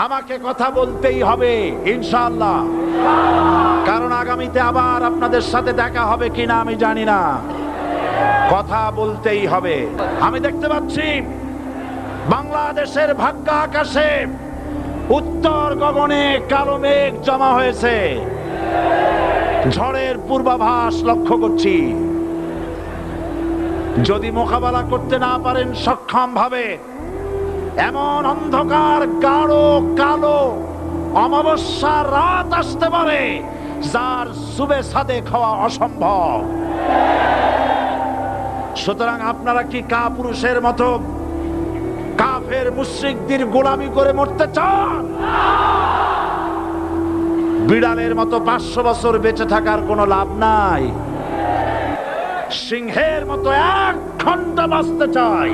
আমাকে কথা বলতেই হবে ইনশাআল্লাহ, কারণ আগামীতে আবার আপনাদের সাথে দেখা হবে কিনা আমি জানি না। কথা বলতেই হবে। আমি দেখতে পাচ্ছি বাংলাদেশের ভাগ্য আকাশে উত্তর গগনে কালো মেঘ জমা হয়েছে, ঝড়ের পূর্বাভাস লক্ষ্য করছি। যদি মোকাবেলা করতে না পারেন সক্ষম ভাবে, এমন অন্ধকার গাঢ় কালো অমাবস্যার রাত আসতে পারে যার সুবে সাদেক হওয়া অসম্ভব। সুতরাং আপনারা কি কাপুরুষের মতো কাফের মুশরিকদের গোলামি করে মরতে চান? বিড়ালের মতো 500 বছর বেঁচে থাকার কোনো লাভ নাই। সিংহের মতো 1 ঘন্টা বাঁচতে চাই।